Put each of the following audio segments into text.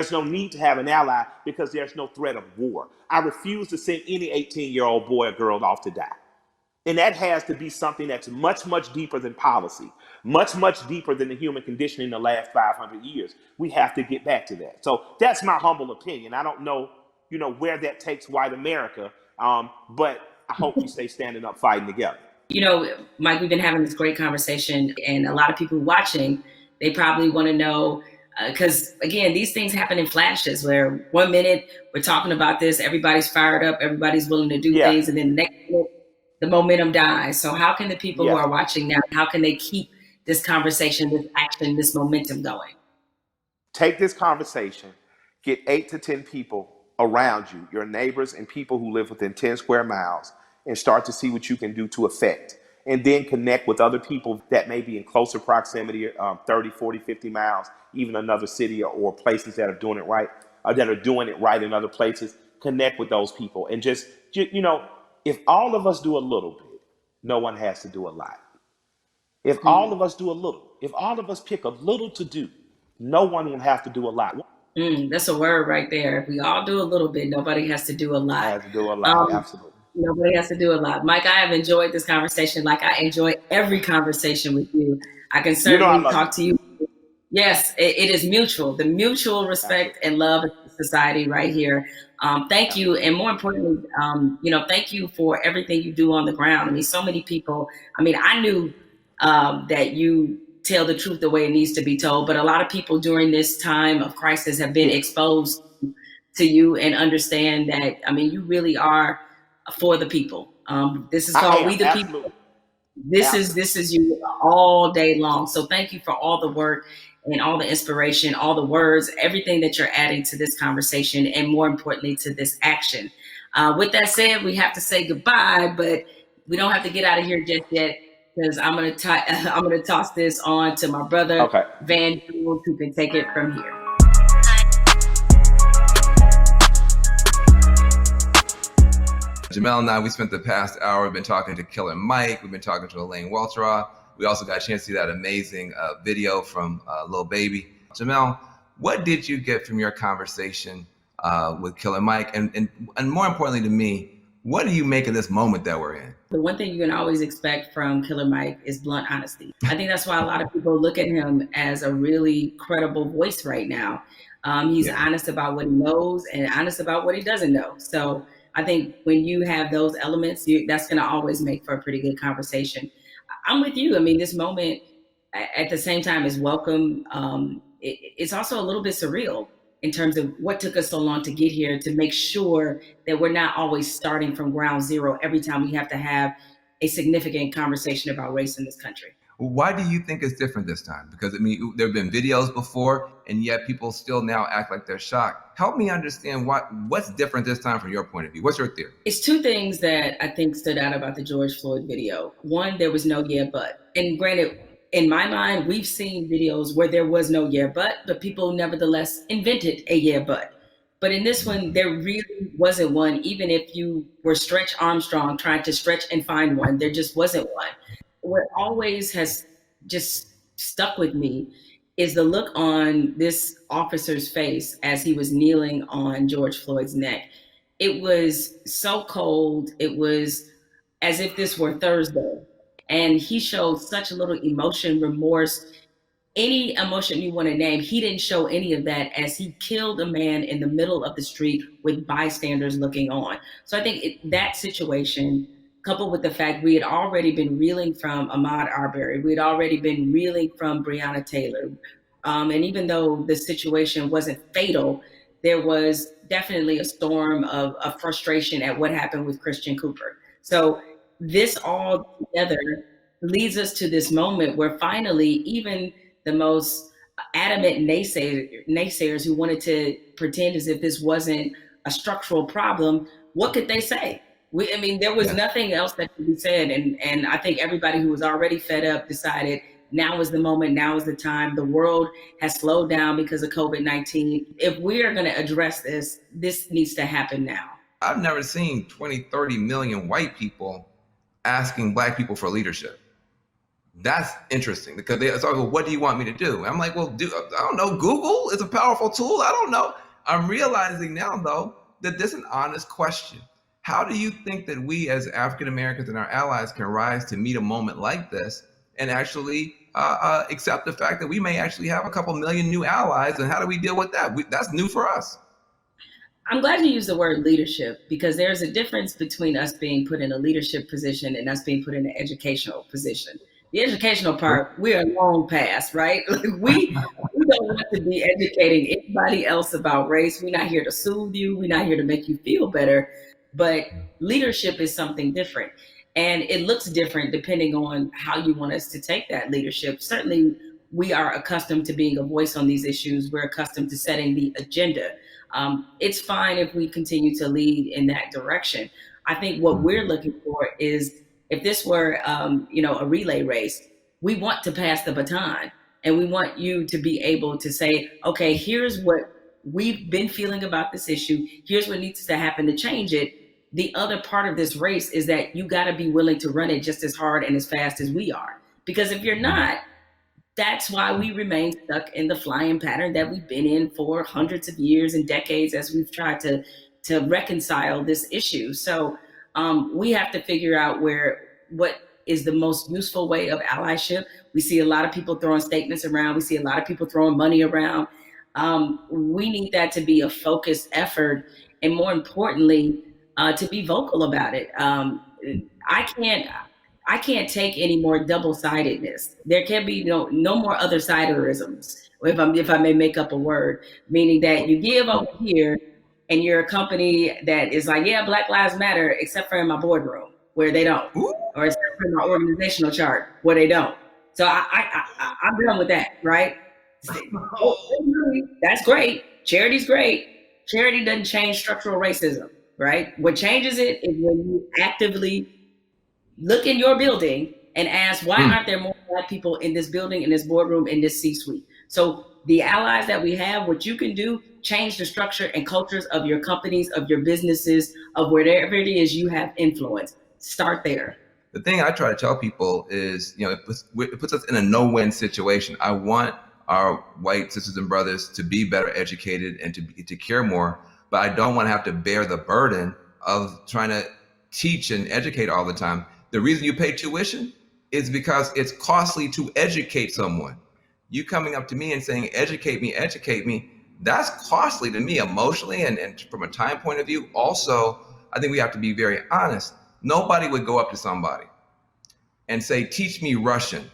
There's no need to have an ally because there's no threat of war. I refuse to send any 18-year-old boy or girl off to die. And that has to be something that's much, much deeper than policy, much, much deeper than the human condition in the last 500 years. We have to get back to that. So that's my humble opinion. I don't know, where that takes white America, but I hope we stay standing up, fighting together. Mike, we've been having this great conversation, and a lot of people watching, they probably want to know, because again, these things happen in flashes where 1 minute we're talking about this, everybody's fired up, everybody's willing to do things, and then the next minute, the momentum dies. So how can the people who are watching now, how can they keep this conversation, this action, this momentum going? Take this conversation, get 8 to 10 people around you, your neighbors and people who live within 10 square miles, and start to see what you can do to affect. And then connect with other people that may be in closer proximity, 30, 40, 50 miles, even another city or places that are doing it right, in other places. Connect with those people and just if all of us do a little bit, no one has to do a lot. If all of us do a little, if all of us pick a little to do, no one will have to do a lot. That's a word right there. If we all do a little bit, nobody has to do a lot. Has to do a lot, absolutely. Nobody has to do a lot. Mike, I have enjoyed this conversation like I enjoy every conversation with you. I can certainly talk to you. Yes, it is mutual. The mutual respect and love of society right here. Thank you. And more importantly, thank you for everything you do on the ground. I mean, so many people, I knew that you tell the truth the way it needs to be told, but a lot of people during this time of crisis have been exposed to you and understand that, you really are for the people. This is called We the People. This is you all day long. So thank you for all the work and all the inspiration, all the words, everything that you're adding to this conversation, and more importantly, to this action. With that said, we have to say goodbye, but we don't have to get out of here just yet, because I'm gonna toss this on to my brother, Van Jules, who can take it from here. Jamel and I, we spent the past hour, we've been talking to Killer Mike, we've been talking to Elaine Welteroth. We also got a chance to see that amazing video from Lil Baby. Jamel, what did you get from your conversation with Killer Mike? And more importantly to me, what do you make of this moment that we're in? The one thing you can always expect from Killer Mike is blunt honesty. I think that's why a lot of people look at him as a really credible voice right now. He's honest about what he knows and honest about what he doesn't know. So I think when you have those elements, that's going to always make for a pretty good conversation. I'm with you. This moment at the same time is welcome. It's also a little bit surreal in terms of what took us so long to get here, to make sure that we're not always starting from ground zero every time we have to have a significant conversation about race in this country. Why do you think it's different this time? Because there have been videos before, and yet people still now act like they're shocked. Help me understand what's different this time from your point of view. What's your theory? It's two things that I think stood out about the George Floyd video. One, there was no yeah, but. And granted, in my mind, we've seen videos where there was no yeah, but people nevertheless invented a yeah, but. But in this one, there really wasn't one, even if you were Stretch Armstrong trying to stretch and find one, there just wasn't one. What always has just stuck with me is the look on this officer's face as he was kneeling on George Floyd's neck. It was so cold. It was as if this were Thursday. And he showed such little emotion, remorse, any emotion you want to name. He didn't show any of that as he killed a man in the middle of the street with bystanders looking on. So I think that situation, coupled with the fact we had already been reeling from Ahmaud Arbery, we had already been reeling from Breonna Taylor. And even though the situation wasn't fatal, there was definitely a storm of frustration at what happened with Christian Cooper. So this all together leads us to this moment where finally, even the most adamant naysayers who wanted to pretend as if this wasn't a structural problem, what could they say? There was nothing else that could be said. And I think everybody who was already fed up decided now is the moment, now is the time. The world has slowed down because of COVID-19. If we are going to address this, this needs to happen now. I've never seen 20, 30 million white people asking Black people for leadership. That's interesting because they start, well, what do you want me to do? And I'm like, well, I don't know. Google is a powerful tool. I don't know. I'm realizing now, though, that this is an honest question. How do you think that we as African Americans and our allies can rise to meet a moment like this and actually accept the fact that we may actually have a couple million new allies? And how do we deal with that? That's new for us. I'm glad you used the word leadership, because there's a difference between us being put in a leadership position and us being put in an educational position. The educational part, we are long past, right? Like we don't want to be educating anybody else about race. We're not here to soothe you. We're not here to make you feel better. But leadership is something different. And it looks different depending on how you want us to take that leadership. Certainly, we are accustomed to being a voice on these issues. We're accustomed to setting the agenda. It's fine if we continue to lead in that direction. I think what we're looking for is, if this were, a relay race, we want to pass the baton, and we want you to be able to say, okay, here's what we've been feeling about this issue. Here's what needs to happen to change it. The other part of this race is that you got to be willing to run it just as hard and as fast as we are. Because if you're not, that's why we remain stuck in the flying pattern that we've been in for hundreds of years and decades as we've tried to reconcile this issue. So we have to figure out what is the most useful way of allyship. We see a lot of people throwing statements around. We see a lot of people throwing money around. We need that to be a focused effort, and more importantly, to be vocal about it. I can't take any more double-sidedness. There can be no more other-siderisms, if I may make up a word, meaning that you give over here and you're a company that is like, yeah, Black Lives Matter, except for in my boardroom where they don't, or except for in my organizational chart where they don't. So I'm done with that, right? That's great. Charity's great. Charity doesn't change structural racism, right? What changes it is when you actively look in your building and ask, why aren't there more Black people in this building, in this boardroom, in this C-suite? So the allies that we have, what you can do, change the structure and cultures of your companies, of your businesses, of wherever it is you have influence. Start there. The thing I try to tell people is, it puts us in a no-win situation. I want our white sisters and brothers to be better educated and to care more, but I don't want to have to bear the burden of trying to teach and educate all the time. The reason you pay tuition is because it's costly to educate someone. You coming up to me and saying, educate me, that's costly to me emotionally and from a time point of view. Also, I think we have to be very honest. Nobody would go up to somebody and say, teach me Russian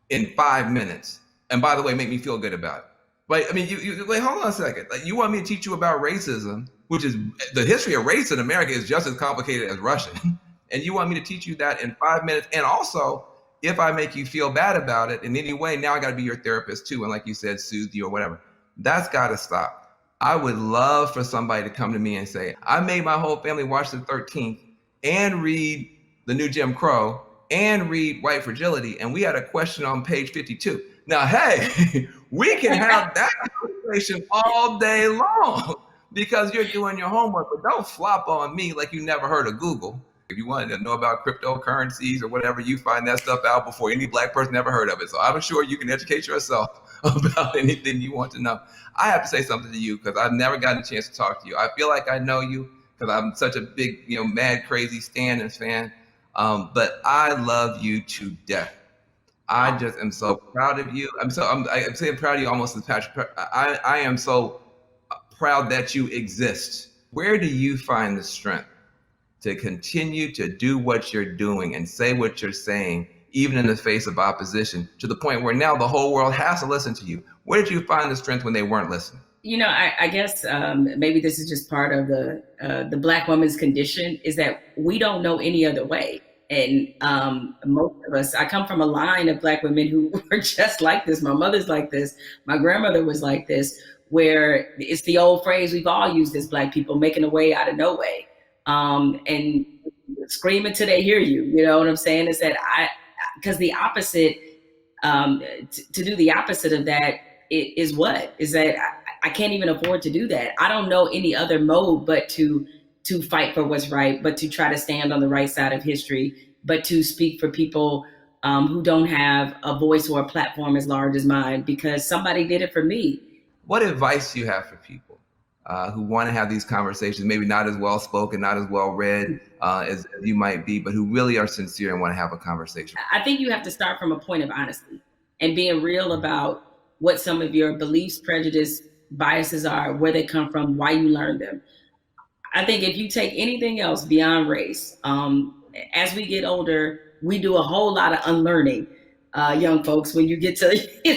in 5 minutes. And by the way, make me feel good about it. But I mean, you wait, hold on a second. Like, you want me to teach you about racism, which is the history of race in America is just as complicated as Russian. And you want me to teach you that in 5 minutes. And also, if I make you feel bad about it in any way, now I got to be your therapist too. And like you said, soothe you or whatever. That's got to stop. I would love for somebody to come to me and say, I made my whole family watch the 13th and read The New Jim Crow and read White Fragility. And we had a question on page 52. Now, hey, we can have that conversation all day long because you're doing your homework, but don't flop on me like you never heard of Google. If you wanted to know about cryptocurrencies or whatever, you find that stuff out before any Black person ever heard of it. So I'm sure you can educate yourself about anything you want to know. I have to say something to you because I've never gotten a chance to talk to you. I feel like I know you because I'm such a big, mad, crazy Stan and fan. But I love you to death. I just am so proud of you. I'm saying proud of you almost as Patrick. I am so proud that you exist. Where do you find the strength to continue to do what you're doing and say what you're saying, even in the face of opposition, to the point where now the whole world has to listen to you? Where did you find the strength when they weren't listening? I guess maybe this is just part of the Black woman's condition, is that we don't know any other way. And most of us, I come from a line of Black women who were just like this. My mother's like this. My grandmother was like this, where it's the old phrase we've all used as Black people, making a way out of no way. And scream until they hear you. You know what I'm saying? Is that because the opposite, to do the opposite of that is that I can't even afford to do that. I don't know any other mode but to fight for what's right, but to try to stand on the right side of history, but to speak for people who don't have a voice or a platform as large as mine because somebody did it for me. What advice do you have for people who want to have these conversations, maybe not as well spoken, not as well read as you might be, but who really are sincere and want to have a conversation? I think you have to start from a point of honesty and being real about what some of your beliefs, prejudice, biases are, where they come from, why you learned them. I think if you take anything else beyond race, as we get older, we do a whole lot of unlearning. Young folks, when you get to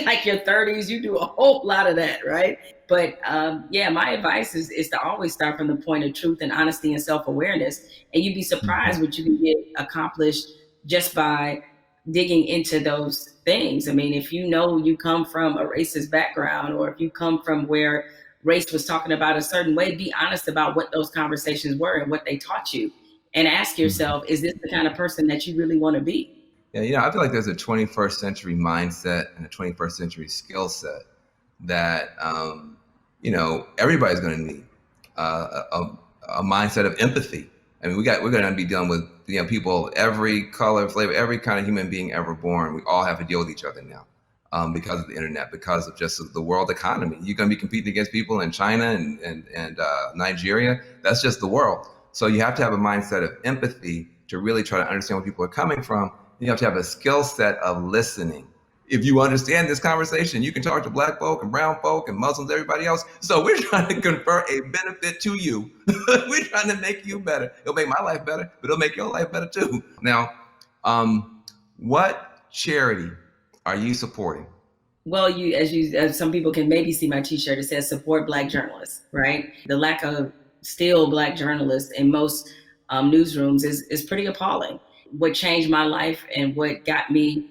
like your 30s, you do a whole lot of that, right? But my advice is to always start from the point of truth and honesty and self-awareness. And you'd be surprised what you can get accomplished just by digging into those things. I mean, if you know you come from a racist background, or if you come from where race was talking about a certain way, be honest about what those conversations were and what they taught you. And ask yourself, is this the kind of person that you really want to be? Yeah, I feel like there's a 21st century mindset and a 21st century skill set that, everybody's going to need a mindset of empathy. I mean, we're going to be dealing with people, every color, flavor, every kind of human being ever born. We all have to deal with each other now because of the internet, because of just the world economy. You're going to be competing against people in China and Nigeria. That's just the world. So you have to have a mindset of empathy to really try to understand where people are coming from. You have to have a skill set of listening. If you understand this conversation, you can talk to Black folk and brown folk and Muslims, everybody else. So we're trying to confer a benefit to you. We're trying to make you better. It'll make my life better, but it'll make your life better too. Now, what charity are you supporting? Well, as some people can maybe see my T-shirt, it says support Black journalists, right? The lack of still Black journalists in most newsrooms is pretty appalling. What changed my life and what got me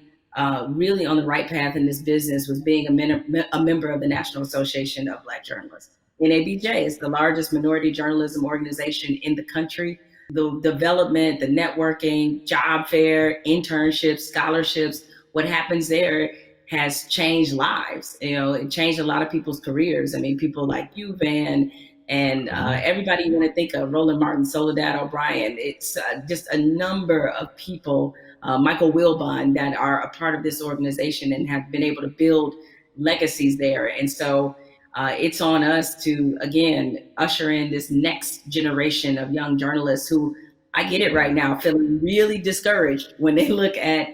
really on the right path in this business was being a member of the National Association of Black Journalists. NABJ is the largest minority journalism organization in the country. The development, the networking, job fair, internships, scholarships, what happens there has changed lives. It changed a lot of people's careers. I mean, people like you, Van, and everybody you want to think of, Roland Martin, Soledad O'Brien. It's just a number of people, Michael Wilbon, that are a part of this organization and have been able to build legacies there. And so it's on us to, again, usher in this next generation of young journalists who, I get it right now, feeling really discouraged when they look at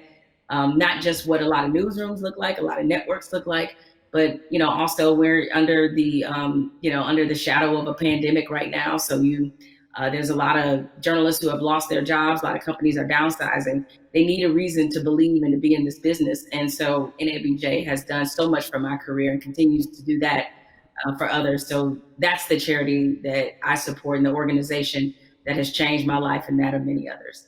not just what a lot of newsrooms look like, a lot of networks look like, but also we're under the under the shadow of a pandemic right now. So there's a lot of journalists who have lost their jobs. A lot of companies are downsizing. They need a reason to believe and to be in this business. And so NABJ has done so much for my career and continues to do that for others. So that's the charity that I support and the organization that has changed my life and that of many others.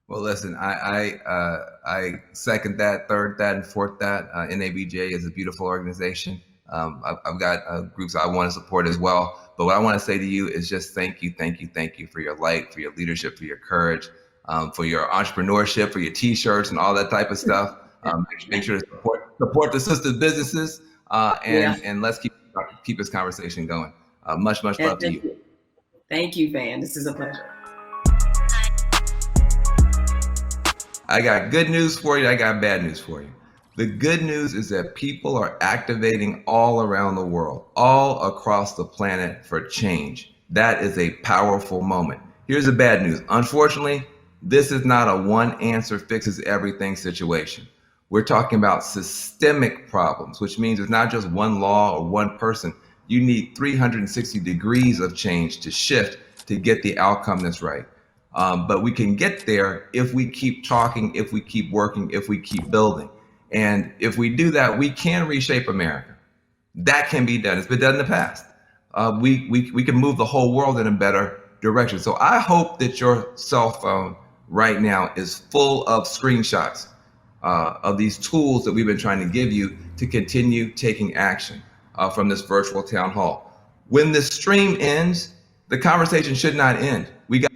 Well, listen, I second that, third that, and fourth that. NABJ is a beautiful organization. I've got groups I want to support as well. But what I want to say to you is just thank you for your light, for your leadership, for your courage, for your entrepreneurship, for your T-shirts and all that type of stuff. Make sure to support the sister businesses, and let's keep this conversation going. Much love to you. Thank you, Van. This is a pleasure. I got good news for you. I got bad news for you. The good news is that people are activating all around the world, all across the planet for change. That is a powerful moment. Here's the bad news. Unfortunately, this is not a one answer fixes everything situation. We're talking about systemic problems, which means it's not just one law or one person. You need 360 degrees of change to shift to get the outcome that's right. But we can get there if we keep talking, if we keep working, if we keep building. And if we do that, we can reshape America. That can be done. It's been done in the past. We can move the whole world in a better direction. So I hope that your cell phone right now is full of screenshots of these tools that we've been trying to give you to continue taking action from this virtual town hall. When the stream ends, the conversation should not end. We got